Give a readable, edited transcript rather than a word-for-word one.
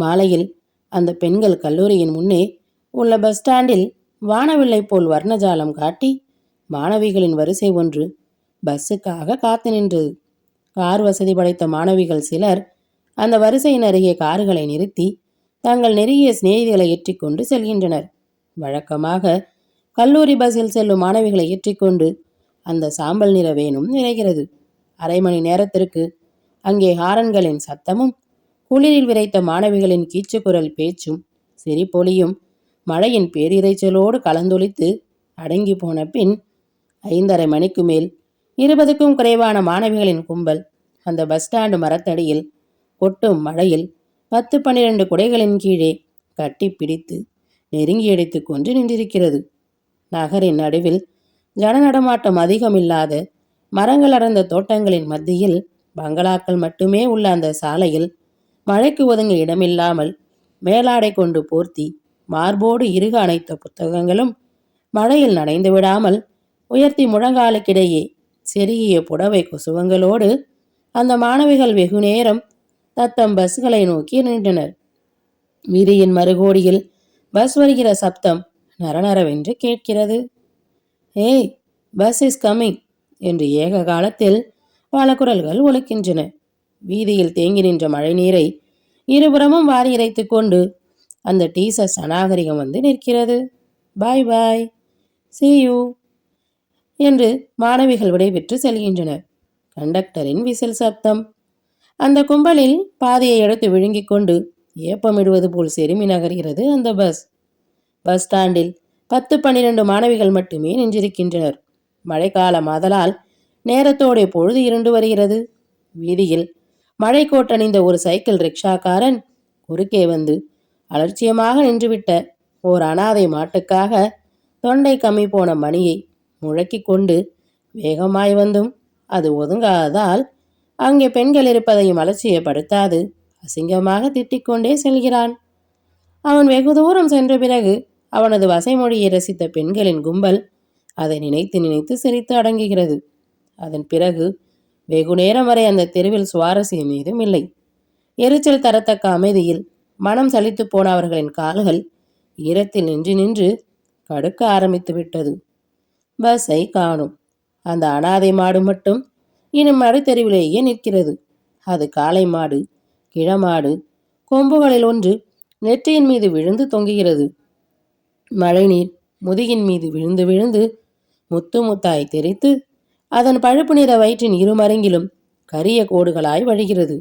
மாலையில் அந்த பெண்கள் கல்லூரியின் முன்னே உள்ள பஸ் ஸ்டாண்டில் வானவில்லை போல் வர்ணஜாலம் காட்டி மாணவிகளின் வரிசை ஒன்று பஸ்ஸுக்காக காத்து நின்றது. கார் வசதி படைத்த மாணவிகள் சிலர் அந்த வரிசையின் அருகே கார்களை நிறுத்தி தங்கள் நெருங்கிய சிநேகிதிகளை ஏற்றிக்கொண்டு செல்கின்றனர். வழக்கமாக கல்லூரி பஸ்ஸில் செல்லும் மாணவிகளை ஏற்றிக்கொண்டு அந்த சாம்பல் நிற வேனும் நிறைகிறது. அரை மணி நேரத்திற்கு அங்கே ஹாரன்களின் சத்தமும் குளிரில் விரைத்த மாணவிகளின் கீச்சுக்குரல் பேச்சும் சிரிப்பொலியும் மழையின் பேரிரைச்சலோடு கலந்தொழித்து அடங்கி போன பின் 5:30 மணிக்கு மேல் 20க்கும் குறைவான மாணவிகளின் கும்பல் அந்த பஸ் ஸ்டாண்டு மரத்தடியில் கொட்டும் மழையில் 10-12 குடைகளின் கீழே கட்டி பிடித்து நெருங்கி அடித்து கொண்டு நின்றிருக்கிறது. நகரின் நடுவில் ஜன நடமாட்டம் அதிகமில்லாத மரங்கள் அடர்ந்த தோட்டங்களின் மத்தியில் பங்களாக்கள் மட்டுமே உள்ள அந்த சாலையில் மழைக்கு ஒதுங்க இடமில்லாமல் மேலாடை கொண்டு போர்த்தி மார்போடு இறுக அணைத்த புத்தகங்களும் மழையில் நனைந்து விடாமல் உயர்த்தி முழங்காலுக்கிடையே செருகிய புடவை குசுவங்களோடு அந்த மாணவிகள் வெகு நேரம் தத்தம் பஸ்களை நோக்கி நின்றனர். வீதியின் மறுகோடியில் பஸ் வருகிற சப்தம் நரநரவென்று கேட்கிறது. ஏய், பஸ் இஸ் கம்மிங் என்று ஏக காலத்தில் பல குரல்கள் ஒலிக்கின்றன. வீதியில் தேங்கி நின்ற மழை நீரை இருபுறமும் வாரி இறைத்து கொண்டு அந்த டீசர்ஸ் அநாகரிகம் வந்து நிற்கிறது. பாய் பாய், see you என்று மாணவிகள் விடைபெற்று செல்கின்றனர். கண்டக்டரின் விசில் சப்தம். அந்த கும்பலில் பாதையை எடுத்து விழுங்கிக் கொண்டு ஏப்பமிடுவது போல் செருமி நகர்கிறது அந்த பஸ். பஸ் ஸ்டாண்டில் 10-12 மாணவிகள் மட்டுமே நின்றிருக்கின்றனர். மழைக்காலம் ஆதலால் நேரத்தோടെ பொழுது இருண்டு வருகிறது. வீதியில் மழை கோட்டணிந்த ஒரு சைக்கிள் ரிக்ஷாக்காரன் குறுக்கே வந்து அலட்சியமாக நின்றுவிட்ட ஓர் அனாதை மாட்டுக்காக தொண்டை கம்மி போன மணியை முழக்கிக் கொண்டு வேகமாய் வந்தும் அது ஒதுங்காததால் அங்கே பெண்கள் இருப்பதையும் அலட்சியப்படுத்தாது அசிங்கமாக திட்டிக்கொண்டே செல்கிறான். அவன் வெகு தூரம் சென்ற பிறகு அவனது வசைமொழியை ரசித்த பெண்களின் கும்பல் அதை நினைத்து நினைத்து சிரித்து அடங்குகிறது. அதன் பிறகு வெகு நேரம் வரை அந்த தெருவில் சுவாரஸ்யம் ஏதும் இல்லை. எரிச்சல் தரத்தக்க அமைதியில் மனம் சலித்து போன அவர்களின் கால்கள் ஈரத்தில் நின்று நின்று கடுக்க ஆரம்பித்து விட்டது. பஸ்ஸை காணும். அந்த அனாதை மாடு மட்டும் இன்னும் நடுத்தெருவிலேயே நிற்கிறது. அது காளை மாடு, கிழமாடு. கொம்புகளில் ஒன்று நெற்றியின் மீது விழுந்து தொங்குகிறது. மழைநீர் முதுகின் மீது விழுந்து விழுந்து முத்து முத்தாய் தெரித்து அதன் பழுப்பு நிற வயிற்றின் இருமருங்கிலும் கரிய கோடுகளாய் வழிகிறது.